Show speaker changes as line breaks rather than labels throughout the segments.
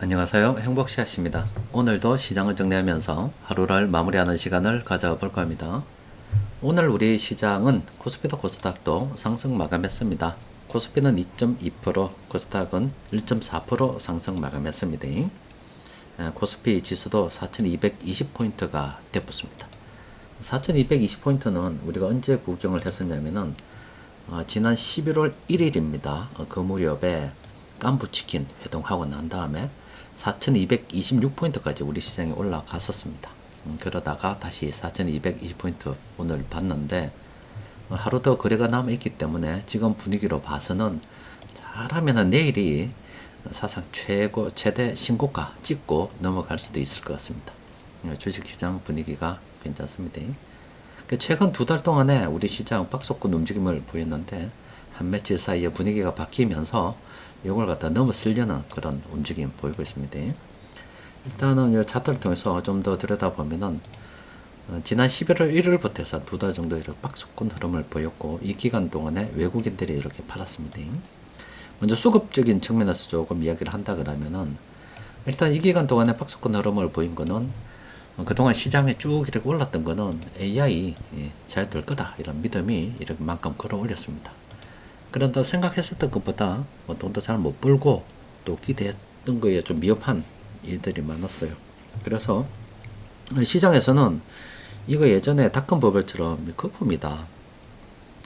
안녕하세요. 행복샷입니다. 오늘도 시장을 정리하면서 하루를 마무리하는 시간을 가져볼까 합니다. 오늘 우리 시장은 코스피도 코스닥도 상승 마감했습니다. 코스피는 2.2%, 코스닥은 1.4% 상승 마감했습니다. 코스피 지수도 4220포인트가 되었습니다. 4220포인트는 우리가 언제 구경을 했었냐면은 지난 11월 1일입니다. 그 무렵에 깐부치킨 회동하고 난 다음에 4226포인트까지 우리 시장이 올라갔었습니다. 그러다가 다시 4220포인트 오늘 봤는데 하루 더 거래가 남아있기 때문에 지금 분위기로 봐서는 잘하면 내일이 사상 최대 신고가 찍고 넘어갈 수도 있을 것 같습니다. 주식시장 분위기가 괜찮습니다. 최근 두 달 동안에 우리 시장 박스권 움직임을 보였는데 한 며칠 사이에 분위기가 바뀌면서 이걸 갖다 넘어서려는 그런 움직임 보이고 있습니다. 일단은 이 차트를 통해서 좀 더 들여다보면은 지난 11월 1일부터 해서 두 달 정도 이렇게 박스권 흐름을 보였고 이 기간 동안에 외국인들이 이렇게 팔았습니다. 먼저 수급적인 측면에서 조금 이야기를 한다 그러면은 일단 이 기간 동안에 박스권 흐름을 보인 거는 그동안 시장에 쭉 이렇게 올랐던 거는 AI 잘 될 거다 이런 믿음이 이렇게만큼 끌어올렸습니다. 그런다 생각했었던 것보다 돈도 잘 못 벌고 또 기대했던 거에 좀 미흡한 일들이 많았어요. 그래서 시장에서는 이거 예전에 닷컴 버블처럼 거품이다.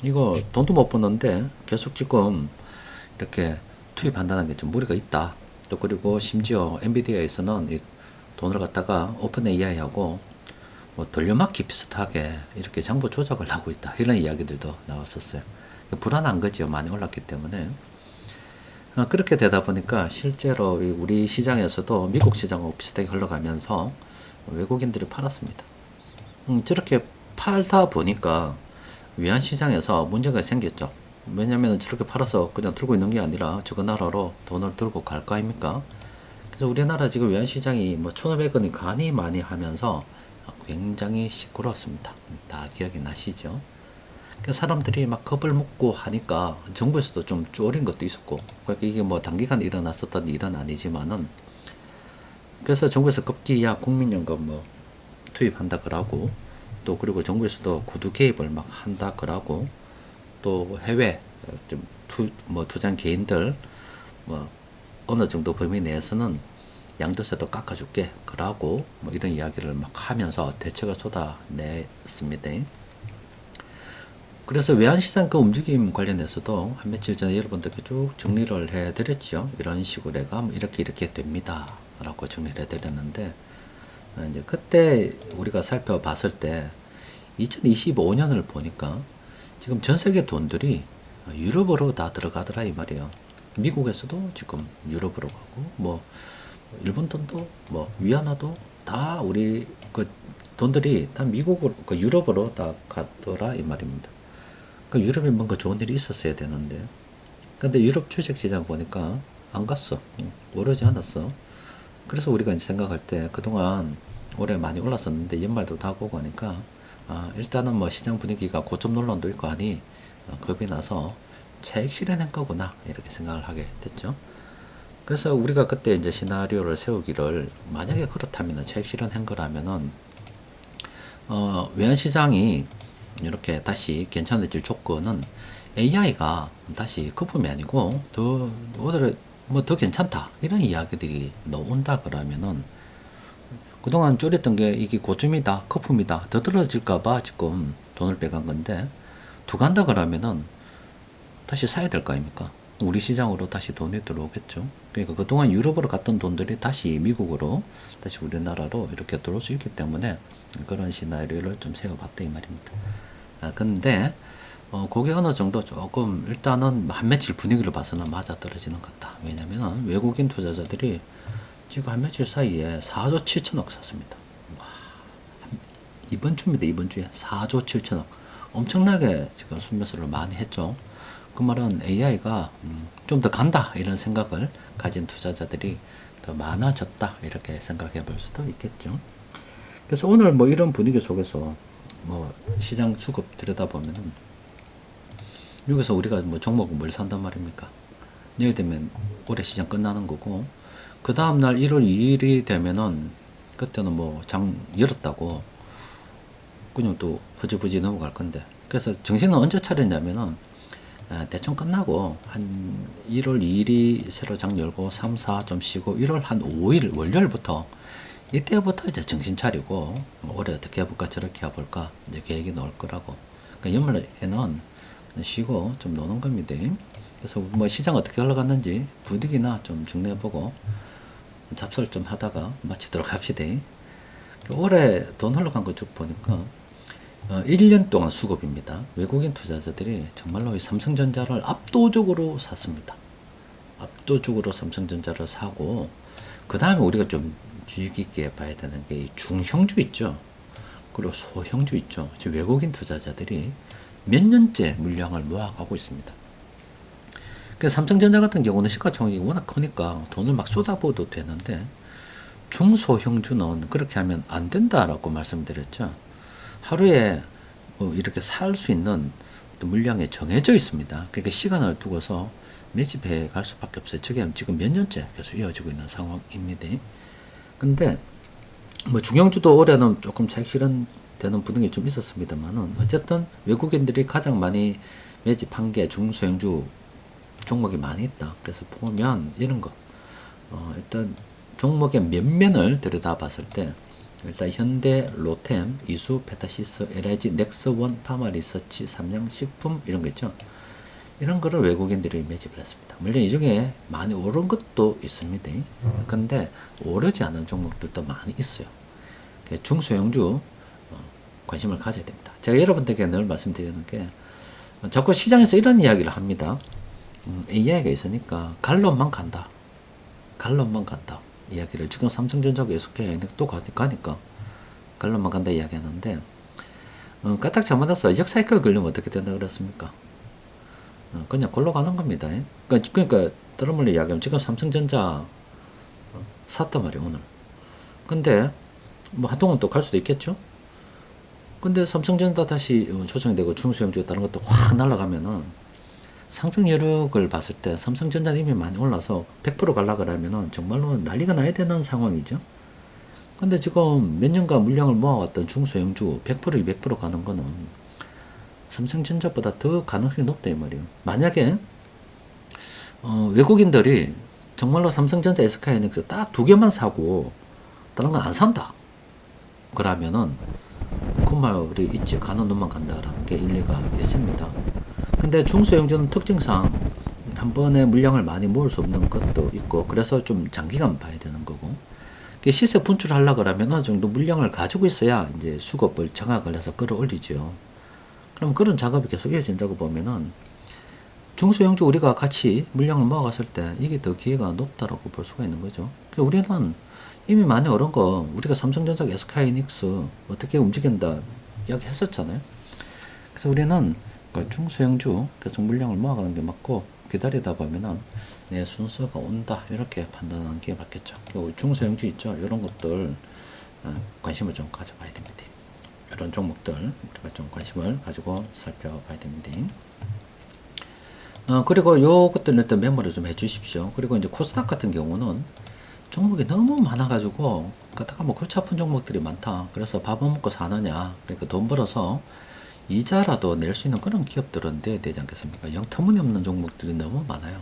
이거 돈도 못 버는데 계속 지금 이렇게 투입한다는 게 좀 무리가 있다. 또 그리고 심지어 엔비디아에서는 이 돈을 갖다가 오픈 AI하고 돌려막기 비슷하게 이렇게 장부 조작을 하고 있다. 이런 이야기들도 나왔었어요. 불안한 거죠. 많이 올랐기 때문에. 그렇게 되다 보니까 실제로 우리 시장에서도 미국 시장하고 비슷하게 흘러가면서 외국인들이 팔았습니다. 저렇게 팔다 보니까 외환시장에서 문제가 생겼죠. 왜냐면 저렇게 팔아서 그냥 들고 있는 게 아니라 저거 나라로 돈을 들고 갈 거 아닙니까? 그래서 우리나라 지금 외환시장이 1,500원이 간이 많이 하면서 굉장히 시끄러웠습니다. 다 기억이 나시죠? 사람들이 막 겁을 먹고 하니까 정부에서도 좀 쪼린 것도 있었고, 그러니까 이게 단기간 일어났었던 일은 아니지만은, 그래서 정부에서 급기야 국민연금 투입한다 그러고, 또 그리고 정부에서도 구두 개입을 막 한다 그러고, 또 해외 좀 투자한 개인들 어느 정도 범위 내에서는 양도세도 깎아줄게 그러고 이런 이야기를 막 하면서 대책을 쏟아냈습니다. 그래서 외환시장 그 움직임 관련해서도 한 며칠 전에 여러분들께 쭉 정리를 해드렸죠. 이런 식으로 내가 이렇게 됩니다. 라고 정리를 해드렸는데, 이제 그때 우리가 살펴봤을 때 2025년을 보니까 지금 전 세계 돈들이 유럽으로 다 들어가더라 이 말이에요. 미국에서도 지금 유럽으로 가고 일본 돈도 위안화도 다 우리 그 돈들이 다 미국으로 유럽으로 다 가더라 이 말입니다. 유럽에 뭔가 좋은 일이 있었어야 되는데, 근데 유럽 주식시장 보니까 안 갔어. 오르지 않았어. 그래서 우리가 이제 생각할 때 그동안 올해 많이 올랐었는데 연말도 다 보고 하니까 일단은 시장 분위기가 고점 논란도 있고 하니 겁이 나서 차익 실현한 거구나 이렇게 생각을 하게 됐죠. 그래서 우리가 그때 이제 시나리오를 세우기를 만약에 그렇다면 차익 실현한 거라면은 외환시장이 이렇게 다시 괜찮아질 조건은 AI가 다시 거품이 아니고 더 괜찮다 이런 이야기들이 나온다 그러면은 그동안 쪼렸던 게 이게 고점이다 거품이다 더 떨어질까봐 지금 돈을 빼간 건데 두 간다 그러면은 다시 사야 될 거 아닙니까? 우리 시장으로 다시 돈이 들어오겠죠. 그러니까 그동안 유럽으로 갔던 돈들이 다시 미국으로 다시 우리나라로 이렇게 들어올 수 있기 때문에 그런 시나리오를 좀 세워봤다 이 말입니다. 근데 그게 어느 정도 조금 일단은 한 며칠 분위기를 봐서는 맞아 떨어지는 것 같다. 왜냐면은 외국인 투자자들이 지금 한 며칠 사이에 4조 7천억 샀습니다. 와, 이번 주에 4조 7천억 엄청나게 지금 순매수를 많이 했죠. 그 말은 AI가 좀 더 간다 이런 생각을 가진 투자자들이 더 많아졌다 이렇게 생각해 볼 수도 있겠죠. 그래서 오늘 이런 분위기 속에서 시장 수급 들여다보면은 여기서 우리가 종목을 뭘 산단 말입니까? 내일 되면 올해 시장 끝나는 거고 그 다음날 1월 2일이 되면은 그때는 뭐 장 열었다고 그냥 또 허지부지 넘어갈 건데, 그래서 정신은 언제 차렸냐면은 대충 끝나고 한 1월 2일이 새로 장 열고 3, 4 좀 쉬고 1월 한 5일 월요일부터 이때부터 이제 정신 차리고 올해 어떻게 해볼까 저렇게 해볼까 이제 계획이 나올 거라고. 그러니까 연말에는 쉬고 좀 노는 겁니다. 그래서 뭐 시장 어떻게 흘러갔는지 분위기나 좀 정리해보고 잡설 좀 하다가 마치도록 합시다. 올해 돈 흘러간 거 쭉 보니까 1년 동안 수급입니다. 외국인 투자자들이 정말로 이 삼성전자를 압도적으로 샀습니다. 압도적으로 삼성전자를 사고, 그 다음에 우리가 좀 주의 깊게 봐야 되는 게 중형주 있죠. 그리고 소형주 있죠. 지금 외국인 투자자들이 몇 년째 물량을 모아가고 있습니다. 그래서 삼성전자 같은 경우는 시가총액이 워낙 크니까 돈을 막 쏟아부어도 되는데, 중소형주는 그렇게 하면 안 된다라고 말씀드렸죠. 하루에 이렇게 살 수 있는 물량이 정해져 있습니다. 그러니까 시간을 두고서 매집해 갈 수밖에 없어요. 지금 몇 년째 계속 이어지고 있는 상황입니다. 근데 뭐 중형주도 올해는 조금 차익 실현되는 분위기 좀 있었습니다만은, 어쨌든 외국인들이 가장 많이 매집한 게 중소형주 종목이 많이 있다. 그래서 보면 이런 거 일단 종목의 면면을 들여다봤을 때, 일단 현대, 로템, 이수, 페타시스, LIG, 넥스원, 파마리서치, 삼양식품 이런 거 있죠. 이런 거를 외국인들이 매집을 했습니다. 물론 이 중에 많이 오른 것도 있습니다. 근데 오르지 않은 종목들도 많이 있어요. 중소형주 관심을 가져야 됩니다. 제가 여러분들에게 늘 말씀드리는 게, 자꾸 시장에서 이런 이야기를 합니다. AI가 있으니까 갈론만 간다. 갈론만 간다. 이야기를 지금 삼성전자가 SK 또 가니까 갈론만 간다 이야기하는데, 까딱 잘못해서 역사이클 걸리면 어떻게 된다 그랬습니까? 그냥 골로 가는 겁니다. 그러니까 다른 말로 이야기하면 지금 삼성전자 샀단 말이에요 오늘. 근데 뭐 한동안 또 갈 수도 있겠죠. 근데 삼성전자 다시 조정이 되고 중소형주 다른 것도 확 날아가면은 상승 여력을 봤을 때 삼성전자는 이미 많이 올라서 100% 가려고 하면은 정말로 난리가 나야 되는 상황이죠. 근데 지금 몇 년간 물량을 모아왔던 중소형주 100% 200% 가는 거는 삼성전자보다 더 가능성이 높다 이 말이에요. 만약에 외국인들이 정말로 삼성전자, SK하이닉스 딱 두 개만 사고 다른 건 안 산다 그러면은 그 말이 있지, 가는 놈만 간다라는 게 일리가 있습니다. 근데 중소형주는 특징상 한 번에 물량을 많이 모을 수 없는 것도 있고, 그래서 좀 장기간 봐야 되는 거고, 시세 분출하려고 하면 어느 정도 물량을 가지고 있어야 이제 수급을 정확을 해서 끌어올리죠. 그럼 그런 작업이 계속 이어진다고 보면은 중소형주 우리가 같이 물량을 모아갔을 때 이게 더 기회가 높다라고 볼 수가 있는 거죠. 우리는 이미 많이 오른 거 우리가 삼성전자, SK하이닉스 어떻게 움직인다 이야기 했었잖아요. 그래서 우리는 중소형주 계속 물량을 모아가는 게 맞고, 기다리다 보면은 내 순서가 온다 이렇게 판단하는 게 맞겠죠. 중소형주 있죠. 이런 것들 관심을 좀 가져봐야 됩니다. 이런 종목들 우리가 좀 관심을 가지고 살펴봐야 됩니다. 그리고 요것들 일단 메모를 좀 해주십시오. 그리고 이제 코스닥 같은 경우는 종목이 너무 많아가지고 가다가 뭐 골치 아픈 종목들이 많다. 그래서 밥은 먹고 사느냐, 그러니까 돈 벌어서 이자라도 낼 수 있는 그런 기업들은 돼야 되지 않겠습니까? 영 터무니없는 종목들이 너무 많아요.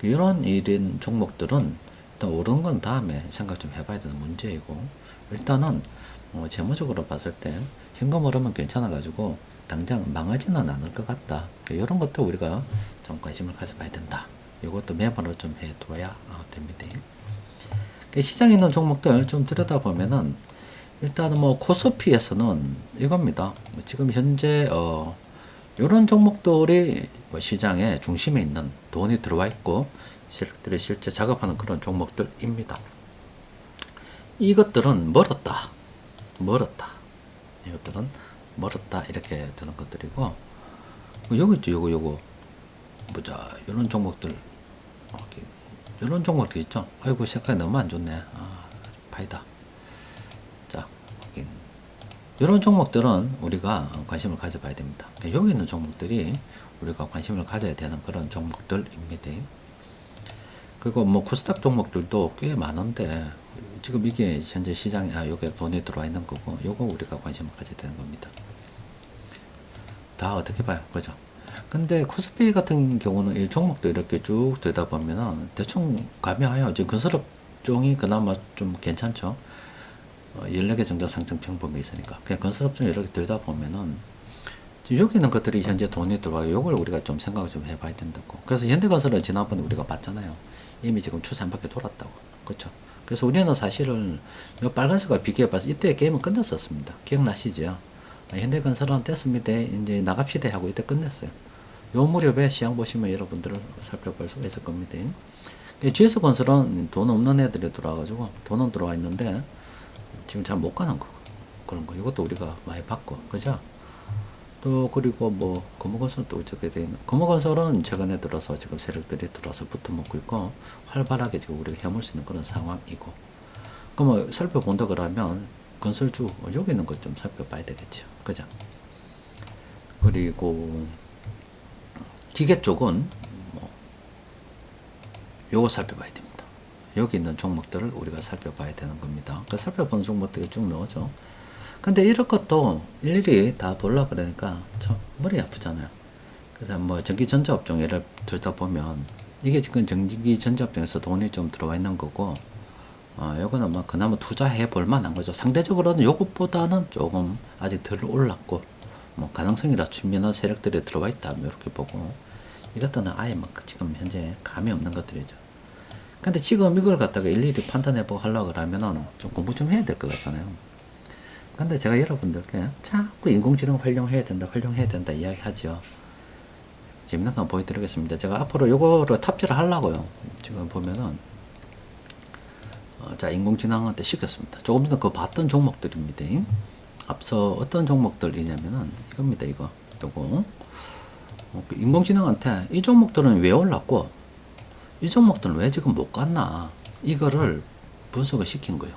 이런 일인 종목들은 일단 오르는 건 다음에 생각 좀 해봐야 되는 문제이고, 일단은 재무적으로 봤을 때 현금 흐름은 괜찮아가지고 당장 망하지는 않을 것 같다. 이런 것도 우리가 좀 관심을 가져봐야 된다. 이것도 매번을 좀 해둬야 됩니다. 시장에 있는 종목들 좀 들여다보면은 일단은 뭐 코스피에서는 이겁니다. 지금 현재 이런 종목들이 뭐 시장의 중심에 있는 돈이 들어와 있고 실들이 실제 작업하는 그런 종목들입니다. 이것들은 멀었다. 이것들은 멀었다 이렇게 되는 것들이고, 요거 있죠. 요거 보자. 이런 종목들 이런 종목들 있죠. 아이고 색깔이 너무 안 좋네. 파이다. 자, 이런 종목들은 우리가 관심을 가져봐야 됩니다. 여기 있는 종목들이 우리가 관심을 가져야 되는 그런 종목들입니다. 그리고 뭐 코스닥 종목들도 꽤 많은데 지금 이게 현재 시장에 요게 돈이 들어와 있는 거고 요거 우리가 관심을 가져야 되는 겁니다. 다 어떻게 봐요, 그죠? 근데 코스피 같은 경우는 이 종목도 이렇게 쭉 되다 보면은 대충 감이 와요. 지금 건설업종이 그나마 좀 괜찮죠. 14개 정도 상승 평범이 있으니까. 그냥 건설업종 이렇게 들다 보면은 여기 있는 것들이 현재 돈이 들어와요. 요걸 우리가 좀 생각을 좀 해봐야 된다고. 그래서 현대건설은 지난번에 우리가 봤잖아요. 이미 지금 추세 한 바퀴 돌았다고. 그렇죠? 그래서 우리는 사실은 이 빨간색과 비교해봐서 이때 게임은 끝났었습니다. 기억나시죠? 현대건설은 됐습니다. 이제 나갑시다 하고 이때 끝냈어요. 요 무렵에 시장 보시면 여러분들을 살펴볼 수가 있을 겁니다. GS건설은 돈 없는 애들이 들어와가지고 돈은 들어와 있는데 지금 잘 못 가는 거 그런 거 이것도 우리가 많이 봤고 그죠? 또 그리고 뭐 금호건설은 또 어떻게 되어 있나? 금호건설은 최근에 들어서 지금 세력들이 들어서 붙어먹고 있고 활발하게 지금 우리가 해물 수 있는 그런 상황이고 그럼 뭐 살펴본다 그러면 건설주 여기 있는 것 좀 살펴봐야 되겠죠 그죠? 그리고 기계 쪽은 뭐 요거 살펴봐야 됩니다. 여기 있는 종목들을 우리가 살펴봐야 되는 겁니다. 그 살펴본 종목들이 쭉 나오죠. 근데 이런 것도 일일이 다 보려 그러니까 참 머리 아프잖아요. 그래서 뭐 전기전자업종 예를 들다 보면 이게 지금 전기전자업종에서 돈이 좀 들어와 있는 거고 요거는 뭐 그나마 투자해 볼 만한 거죠. 상대적으로는 요것보다는 조금 아직 덜 올랐고 뭐 가능성이라 측면은 세력들이 들어와 있다 이렇게 보고 이것들은 아예 뭐 지금 현재 감이 없는 것들이죠. 근데 지금 이걸 갖다가 일일이 판단해보고 하려고 그러면은 좀 공부 좀 해야 될 것 같잖아요. 근데 제가 여러분들께 자꾸 인공지능 활용해야 된다 이야기 하죠. 재밌는 거 보여드리겠습니다. 제가 앞으로 요거를 탑재를 하려고요. 지금 보면은 자 인공지능한테 시켰습니다. 조금 전에 그 봤던 종목들입니다. 앞서 어떤 종목들이냐면은 이겁니다. 요거 인공지능한테 이 종목들은 왜 올랐고 이 종목들은 왜 지금 못 갔나 이거를 분석을 시킨 거예요.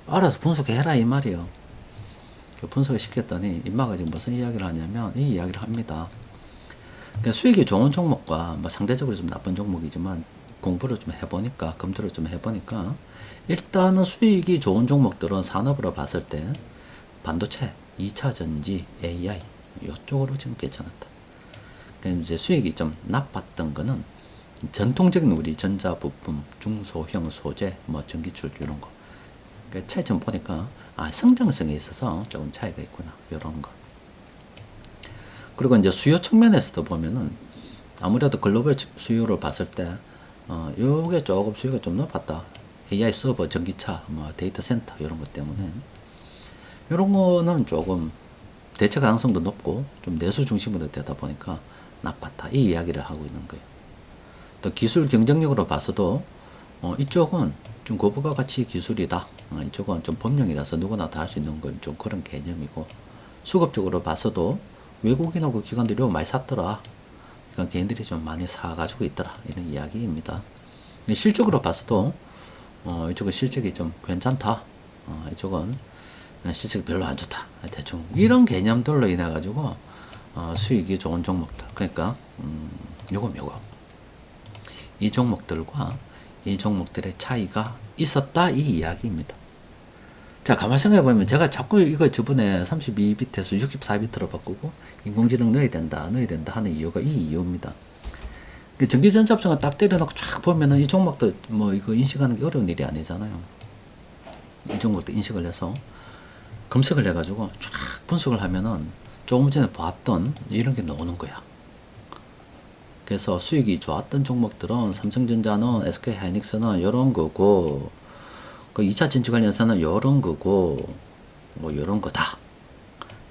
알아서 분석해라 이 말이에요. 분석을 시켰더니 인마가 지금 무슨 이야기를 하냐면 이 이야기를 합니다. 그러니까 수익이 좋은 종목과 뭐 상대적으로 좀 나쁜 종목이지만 공부를 좀 해보니까 검토를 좀 해보니까 일단은 수익이 좋은 종목들은 산업으로 봤을 때 반도체, 2차 전지, AI 이쪽으로 지금 괜찮았다. 그러니까 이제 수익이 좀 나빴던 거는 전통적인 우리 전자부품, 중소형 소재, 뭐 전기줄 이런 거. 그러니까 차이점 보니까 성장성에 있어서 조금 차이가 있구나 이런 거. 그리고 이제 수요 측면에서도 보면은 아무래도 글로벌 수요를 봤을 때 요게 조금 수요가 좀 높았다. AI 서버, 전기차, 뭐 데이터 센터 이런 것 때문에 이런 거는 조금 대체 가능성도 높고 좀 내수 중심으로 되다 보니까 나빴다 이 이야기를 하고 있는 거예요. 또 기술 경쟁력으로 봐서도 이쪽은 좀 고부가 가치 기술이다. 이쪽은 좀 법령이라서 누구나 다 할 수 있는 건 좀 그런 개념이고 수급적으로 봐서도 외국인하고 기관들이 많이 샀더라. 그러니까 개인들이 좀 많이 사가지고 있더라. 이런 이야기입니다. 실적으로 봐서도 이쪽은 실적이 좀 괜찮다. 이쪽은 실적이 별로 안 좋다. 대충 이런 개념들로 인해 가지고 수익이 좋은 종목들. 그러니까 요거 이 종목들과 이 종목들의 차이가 있었다 이 이야기입니다. 자 가만 생각해보면 제가 자꾸 이거 저번에 32비트에서 64비트로 바꾸고 인공지능 넣어야 된다 하는 이유가 이 이유입니다. 전기전자업종을 딱 때려놓고 쫙 보면은 이 종목도 뭐 이거 인식하는 게 어려운 일이 아니잖아요. 이 종목도 인식을 해서 검색을 해가지고 쫙 분석을 하면은 조금 전에 봤던 이런 게 나오는 거야. 그래서 수익이 좋았던 종목들은 삼성전자는 SK하이닉스는 이런 거고 그 2차 전지 관련사는 이런 거고 뭐 이런 거다.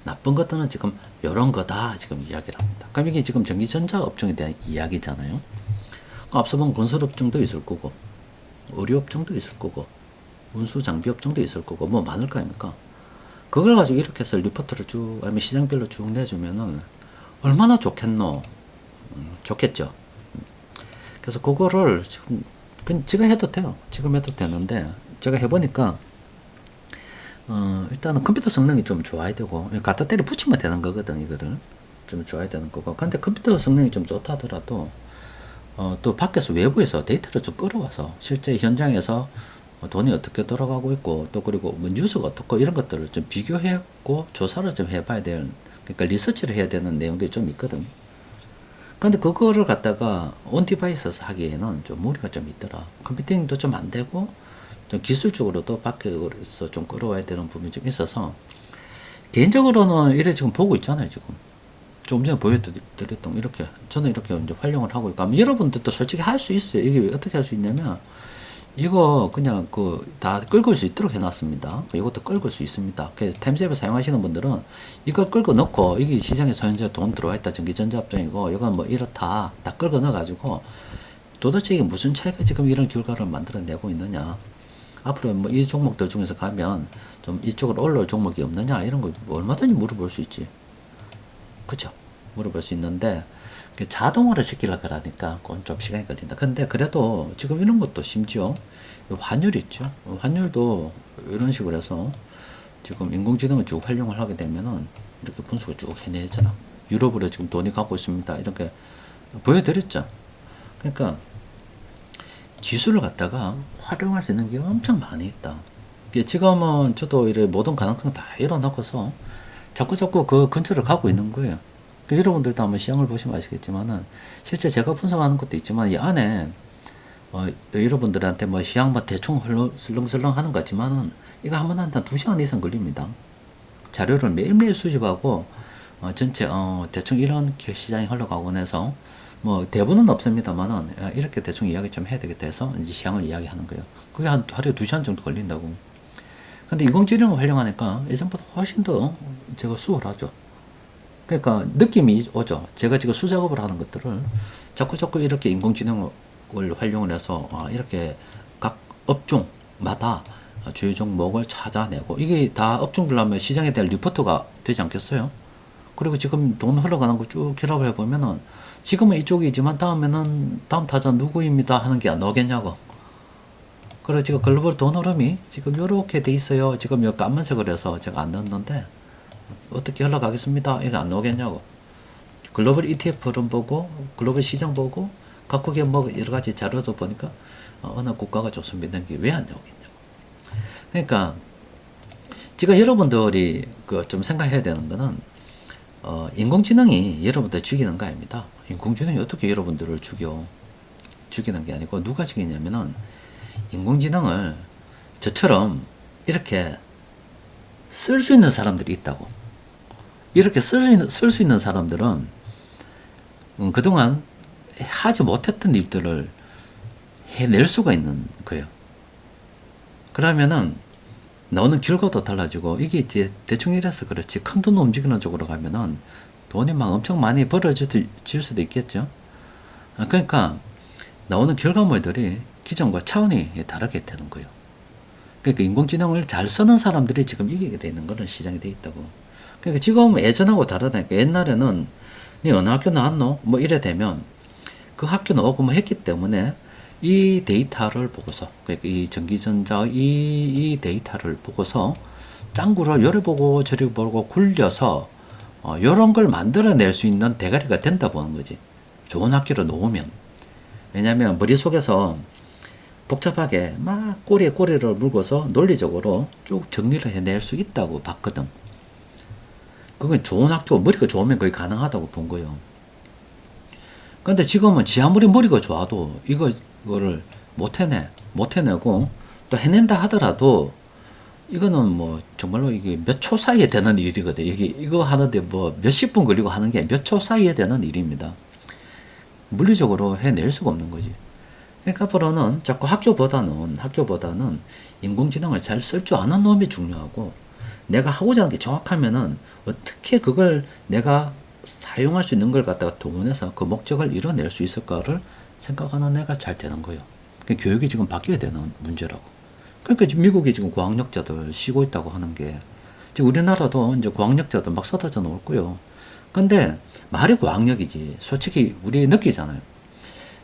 나쁜 것들은 지금 이런 거다 지금 이야기를 합니다. 그럼 이게 지금 전기전자 업종에 대한 이야기잖아요. 앞서 본 건설업종도 있을 거고 의료업종도 있을 거고 운수장비업종도 있을 거고 뭐 많을 거 아닙니까? 그걸 가지고 이렇게 해서 리포트를 쭉 아니면 시장별로 쭉 내주면은 얼마나 좋겠노? 좋겠죠. 그래서 그거를 지금 해도 돼요. 지금 해도 되는데 제가 해보니까 일단은 컴퓨터 성능이 좀 좋아야 되고 갖다 때려 붙이면 되는 거거든. 이거를 좀 좋아야 되는 거고 근데 컴퓨터 성능이 좀 좋다 하더라도 또 밖에서 외부에서 데이터를 좀 끌어와서 실제 현장에서 돈이 어떻게 돌아가고 있고 또 그리고 뭐 뉴스가 어떻고 이런 것들을 좀 비교했고 조사를 좀 해봐야 될, 그러니까 리서치를 해야 되는 내용들이 좀 있거든. 근데 그거를 갖다가 온 디바이스에서 하기에는 좀 무리가 좀 있더라. 컴퓨팅도 좀 안 되고 좀 기술적으로도 밖에서 좀 끌어와야 되는 부분이 좀 있어서 개인적으로는 이래 지금 보고 있잖아요. 지금 조금 전에 보여드렸던 이렇게 저는 이렇게 이제 활용을 하고 있고, 아마 여러분들도 솔직히 할 수 있어요. 이게 어떻게 할 수 있냐면 이거 그냥 그 다 긁을 수 있도록 해놨습니다. 이것도 긁을 수 있습니다. 그래서 템셉을 사용하시는 분들은 이걸 긁어 넣고, 이게 시장에서 현재 돈 들어와 있다, 전기전자 업종이고 이건 뭐 이렇다 다 긁어 넣어 가지고 도대체 이게 무슨 차이가 지금 이런 결과를 만들어내고 있느냐, 앞으로 뭐 이 종목들 중에서 가면 좀 이쪽으로 올라올 종목이 없느냐, 이런 거 얼마든지 물어볼 수 있지. 그죠? 물어볼 수 있는데 자동화를 시키려고 하니까 그건 좀 시간이 걸린다. 근데 그래도 지금 이런 것도 심지어 환율 있죠. 환율도 이런 식으로 해서 지금 인공지능을 쭉 활용을 하게 되면은 이렇게 분석을 쭉 해내잖아. 유럽으로 지금 돈이 가고 있습니다. 이렇게 보여드렸죠. 그러니까 기술을 갖다가 활용할 수 있는 게 엄청 많이 있다. 지금은 저도 이래 모든 가능성 다 열어놓고서 자꾸 그 근처를 가고 있는 거예요. 여러분들도 한번 시향을 보시면 아시겠지만은 실제 제가 분석하는 것도 있지만 이 안에 여러분들한테 뭐 시향 뭐 대충 슬렁슬렁 하는 것 같지만은 이거 한번 한단 2시간 이상 걸립니다. 자료를 매일매일 수집하고 전체 대충 이런 시장이 흘러가고 해서 뭐 대부분은 없습니다만은 이렇게 대충 이야기 좀 해야 되겠다 해서 이제 시향을 이야기하는 거예요. 그게 한 하루에 2시간 정도 걸린다고. 근데 인공지능을 활용하니까 예전보다 훨씬 더 제가 수월하죠. 그러니까 느낌이 오죠. 제가 지금 수작업을 하는 것들을 자꾸 이렇게 인공지능을 활용을 해서 이렇게 각 업종마다 주요 종목을 찾아내고, 이게 다 업종별로 하면 시장에 대한 리포트가 되지 않겠어요? 그리고 지금 돈 흘러가는 거 쭉 결합을 해보면은 지금은 이쪽이지만 다음에는 다음 타자 누구입니다 하는 게 안 나오겠냐고. 그리고 지금 글로벌 돈 흐름이 지금 요렇게 돼 있어요. 지금 요 까만색을 해서 제가 안 넣었는데 어떻게 흘러가겠습니다 이게 안 나오겠냐고. 글로벌 ETF 흐름 보고 글로벌 시장 보고 각국의 뭐 여러 가지 자료도 보니까 어느 국가가 좋습니다 게 왜 안 나오겠냐고. 그러니까 지금 여러분들이 그 좀 생각해야 되는 거는 인공지능이 여러분들 죽이는 거 아닙니다. 인공지능이 어떻게 여러분들을 죽이는 게 아니고 누가 죽이냐면은 인공지능을 저처럼 이렇게 쓸 수 있는 사람들이 있다고. 이렇게 쓸 수 있는 사람들은 그동안 하지 못했던 일들을 해낼 수가 있는 거예요. 그러면은 나오는 결과도 달라지고, 이게 이제 대충 이래서 그렇지 큰 돈 움직이는 쪽으로 가면은 돈이 막 엄청 많이 벌어질 수도 있겠죠. 그러니까 나오는 결과물들이 기존과 차원이 다르게 되는 거예요. 그러니까 인공지능을 잘 쓰는 사람들이 지금 이기게 되는 그런 시장이 돼 있다고. 그러니까 지금 예전하고 다르다니까. 옛날에는 니 어느 학교 나왔노? 뭐 이래 되면 그 학교 나오고 뭐 했기 때문에 이 데이터를 보고서, 그러니까 이 전기전자 이 데이터를 보고서 짱구를 요래 보고 저리 보고 굴려서 요런 걸 만들어낼 수 있는 대가리가 된다 보는 거지. 좋은 학교를 놓으면. 왜냐면 머릿속에서 복잡하게 막 꼬리에 꼬리를 물고서 논리적으로 쭉 정리를 해낼 수 있다고 봤거든. 그건 좋은 학교, 머리가 좋으면 거의 가능하다고 본 거예요. 근데 지금은 지 아무리 머리가 좋아도 이거를 못 해내고 또 해낸다 하더라도 이거는 뭐 정말로 이게 몇 초 사이에 되는 일이거든. 이거 하는데 뭐 몇십 분 걸리고 하는 게 몇 초 사이에 되는 일입니다. 물리적으로 해낼 수가 없는 거지. 그러니까 앞으로는 자꾸 학교보다는 인공지능을 잘 쓸 줄 아는 놈이 중요하고, 내가 하고자 하는 게 정확하면은 어떻게 그걸 내가 사용할 수 있는 걸 갖다가 동원해서 그 목적을 이뤄낼 수 있을까를 생각하는 애가 잘 되는 거예요. 그러니까 교육이 지금 바뀌어야 되는 문제라고. 그러니까 지금 미국이 지금 고학력자들 쉬고 있다고 하는 게, 지금 우리나라도 이제 고학력자들 막 쏟아져 나올 거예요. 근데 말이 고학력이지. 솔직히 우리 느끼잖아요.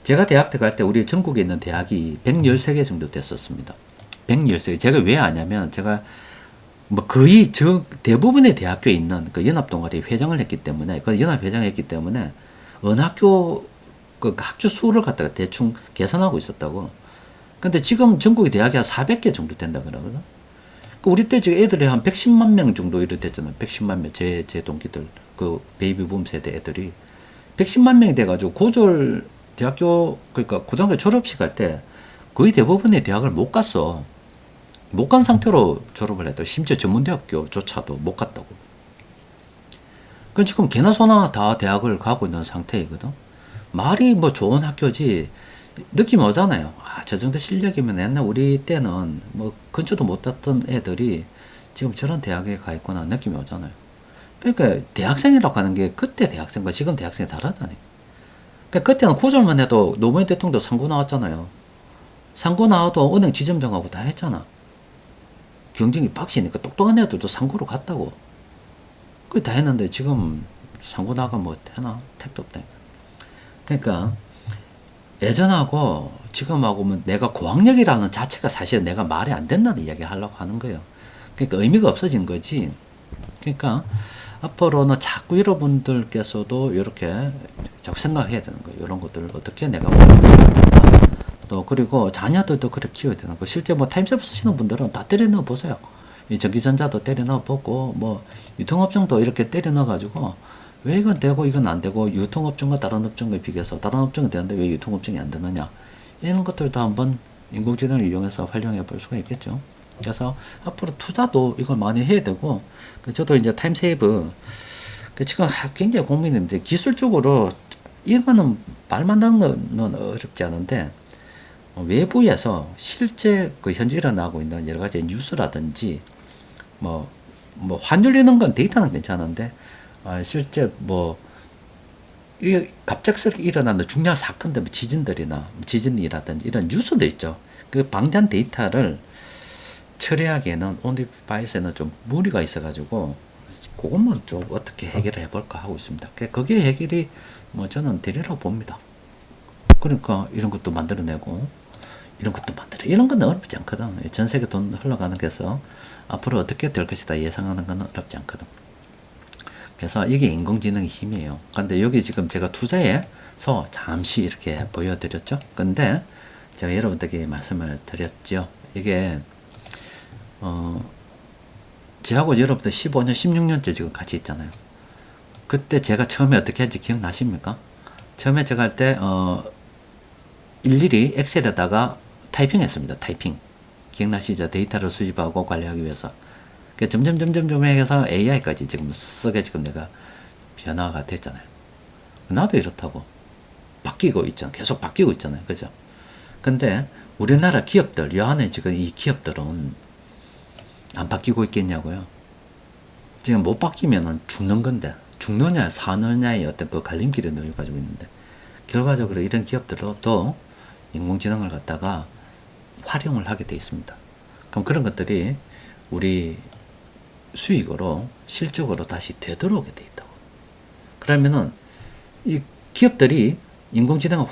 제가 대학 때 갈 때 우리 전국에 있는 대학이 113개 정도 됐었습니다. 113개. 제가 왜 아냐면 제가 뭐 거의 대부분의 대학교에 있는 그 연합동아리 회장을 했기 때문에, 그 연합회장을 했기 때문에 어느 학교 그 학교 수를 갖다가 대충 계산하고 있었다고. 근데 지금 전국의 대학이 한 400개 정도 된다 그러거든. 그 우리 때 지금 애들이 한 110만 명 정도 이렇게 됐잖아요. 110만 명, 제 동기들, 그 베이비붐 세대 애들이 110만 명이 돼가지고 고졸 대학교, 그러니까 고등학교 졸업식 할 때 거의 대부분의 대학을 못 갔어. 못 간 상태로 졸업을 했다. 심지어 전문대학교조차도 못 갔다고. 그 지금 개나 소나 다 대학을 가고 있는 상태이거든. 말이 뭐 좋은 학교지 느낌이 오잖아요. 아, 저 정도 실력이면 옛날 우리 때는 뭐 근처도 못 갔던 애들이 지금 저런 대학에 가 있구나 느낌이 오잖아요. 그러니까 대학생이라고 하는 게 그때 대학생과 지금 대학생이 다르다니. 그러니까 그때는 고졸만 해도 노무현 대통령도 상고 나왔잖아요. 상고 나와도 은행 지점장하고 다 했잖아. 경쟁이 빡시니까 똑똑한 애들도 상고로 갔다고. 그게 다 했는데 지금 상고 나가면 뭐 되나? 택도 없다. 그러니까 예전하고 지금하고 뭐 내가 고학력이라는 자체가 사실 내가 말이 안 된다는 이야기 하려고 하는 거예요. 그러니까 의미가 없어진 거지. 그러니까 앞으로는 자꾸 여러분들께서도 이렇게 자꾸 생각해야 되는 거예요. 이런 것들을 어떻게 내가 또 그리고 자녀들도 그렇게 키워야 되는 거. 실제 뭐 타임셀프 쓰시는 분들은 다 때려 넣어 보세요. 이 전기전자도 때려 넣어 보고 뭐 유통업종도 이렇게 때려 넣어 가지고 왜 이건 되고 이건 안 되고 유통업종과 다른 업종에 비교해서 다른 업종이 되는데 왜 유통업종이 안 되느냐 이런 것들도 한번 인공지능을 이용해서 활용해 볼 수가 있겠죠. 그래서 앞으로 투자도 이걸 많이 해야 되고 저도 이제 타임세이브 지금 굉장히 고민인데 기술적으로 이거는 말 만드는 건 어렵지 않은데 외부에서 실제 그 현재 일어나고 있는 여러 가지 뉴스라든지 뭐 환율 이런 건 데이터는 괜찮은데 실제 뭐 이게 갑작스럽게 일어나는 중요한 사건들, 지진이라든지 이런 뉴스도 있죠. 그 방대한 데이터를 처리하기에는 온디바이스에는 좀 무리가 있어가지고 그것만 좀 어떻게 해결을 해볼까 하고 있습니다. 거기에 해결이 뭐 저는 되리라고 봅니다. 그러니까 이런 것도 만들어내고 이런 것도 만들어. 이런 건 어렵지 않거든. 전 세계 돈 흘러가는 게서 앞으로 어떻게 될 것이다 예상하는 건 어렵지 않거든. 그래서 이게 인공지능의 힘이에요. 근데 여기 지금 제가 투자해서 잠시 이렇게 보여드렸죠. 근데 제가 여러분들에게 말씀을 드렸죠. 이게 저하고 여러분들 15년, 16년째 지금 같이 있잖아요. 그때 제가 처음에 어떻게 했는지 기억나십니까? 처음에 제가 할 때 일일이 엑셀에다가 타이핑했습니다. 타이핑. 기억나시죠? 데이터를 수집하고 관리하기 위해서. 점점 해서 AI까지 지금 쓰게 지금 내가 변화가 됐잖아요. 나도 이렇다고. 바뀌고 있잖아요. 계속 바뀌고 있잖아요. 그죠? 근데 우리나라 기업들, 이 안에 지금 이 기업들은 안 바뀌고 있겠냐고요. 지금 못 바뀌면은 죽는 건데, 죽느냐, 사느냐의 어떤 그 갈림길에 놓여가지고 있는데, 결과적으로 이런 기업들도 인공지능을 갖다가 활용을 하게 돼 있습니다. 그럼 그런 것들이 우리 수익으로 실적으로 다시 되돌아오게 돼 있다고. 그러면은 이 기업들이 인공지능을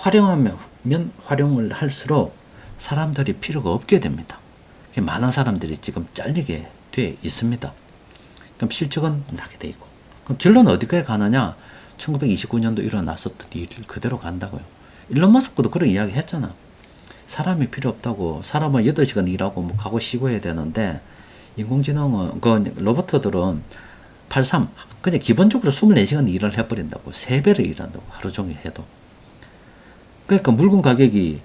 활용을 할수록 사람들이 필요가 없게 됩니다. 많은 사람들이 지금 잘리게 돼 있습니다. 그럼 실적은 나게 돼 있고. 그럼 결론은 어디까지 가느냐? 1929년도 일어났었던 일 그대로 간다고요. 일론 머스크도 그런 이야기 했잖아. 사람이 필요 없다고. 사람은 8시간 일하고 뭐 가고 쉬고 해야 되는데 인공지능은 그 로봇들은 83 그냥 기본적으로 24시간 일을 해버린다고. 3배를 일한다고. 하루 종일 해도. 그러니까 물건 가격이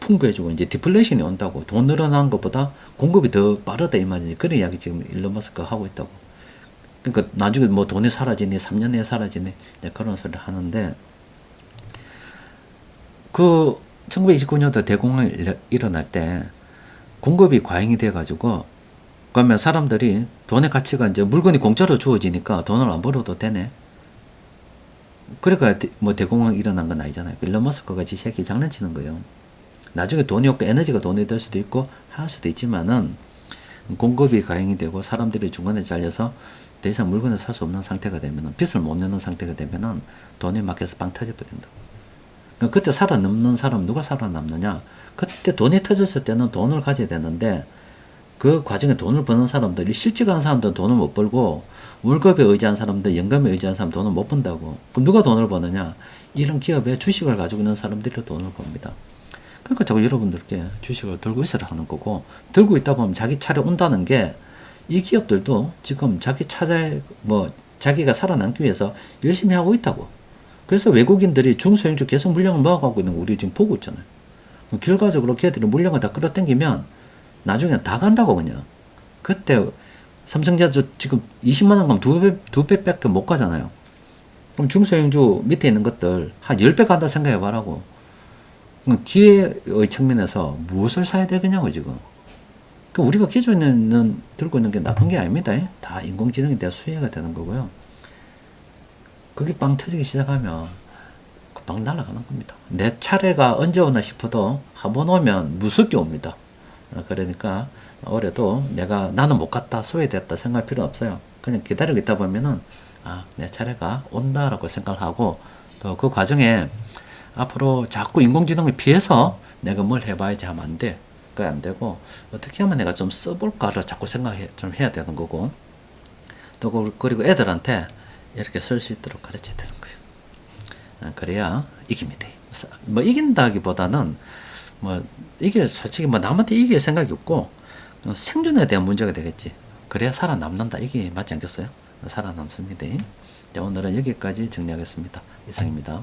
풍부해지고 이제 디플레이션이 온다고. 돈 늘어난 것보다 공급이 더 빠르다 이 말이지. 그런 이야기 지금 일론 머스크가 하고 있다고. 그러니까 나중에 뭐 돈이 사라지니 3년 내에 사라지니 그런 소리를 하는데 그 1929년도 대공황이 일어날 때 공급이 과잉이 돼가지고 그러면 사람들이 돈의 가치가 이제 물건이 공짜로 주어지니까 돈을 안 벌어도 되네. 그러니까 뭐 대공황이 일어난 건 아니잖아요. 일론 머스크가 지 새끼 장난치는 거예요. 나중에 돈이 없고 에너지가 돈이 될 수도 있고 할 수도 있지만은 공급이 과잉이 되고 사람들이 중간에 잘려서 더 이상 물건을 살 수 없는 상태가 되면은 빚을 못 내는 상태가 되면은 돈이 막혀서 빵 터져버린다. 그때 살아남는 사람 누가 살아남느냐? 그때 돈이 터졌을 때는 돈을 가져야 되는데 그 과정에 돈을 버는 사람들이 실직 하는 사람들은 돈을 못 벌고 월급에 의지한 사람들, 연금에 의지한 사람 돈을 못 번다고. 그럼 누가 돈을 버느냐? 이런 기업에 주식을 가지고 있는 사람들이 돈을 법니다. 그러니까 자꾸 여러분들께 주식을 들고 있으라 하는 거고, 들고 있다 보면 자기 차례 온다는 게, 이 기업들도 지금 자기 차례, 자기가 살아남기 위해서 열심히 하고 있다고. 그래서 외국인들이 중소형주 계속 물량을 모아가고 있는 거 우리 지금 보고 있잖아요. 결과적으로 걔들이 물량을 다 끌어당기면 나중에 다 간다고 그냥. 그때 삼성전자 지금 20만 원 가면 두 배밖에 못 가잖아요. 그럼 중소형주 밑에 있는 것들 한 10배 간다 생각해 봐라고. 기회의 측면에서 무엇을 사야 되겠냐고 지금. 그 우리가 기존에는 들고 있는 게 나쁜 게 아닙니다. 다 인공지능에 대한 수혜가 되는 거고요. 그게 빵 터지기 시작하면 빵 날아가는 겁니다. 내 차례가 언제 오나 싶어도 한 번 오면 무섭게 옵니다. 그러니까 올해도 나는 못 갔다, 소외됐다 생각할 필요 없어요. 그냥 기다리고 있다 보면은 내 차례가 온다라고 생각하고, 또 그 과정에 앞으로 자꾸 인공지능을 피해서 내가 뭘 해봐야지 하면 안 돼. 그게 안 되고, 어떻게 하면 내가 좀 써볼까를 자꾸 좀 해야 되는 거고, 또 그리고 애들한테 이렇게 쓸 수 있도록 가르쳐야 되는 거예요. 그래야 이깁니다. 이긴다기보다는 솔직히 남한테 이길 생각이 없고 생존에 대한 문제가 되겠지. 그래야 살아남는다. 이게 맞지 않겠어요? 살아남습니다. 자, 오늘은 여기까지 정리하겠습니다. 이상입니다.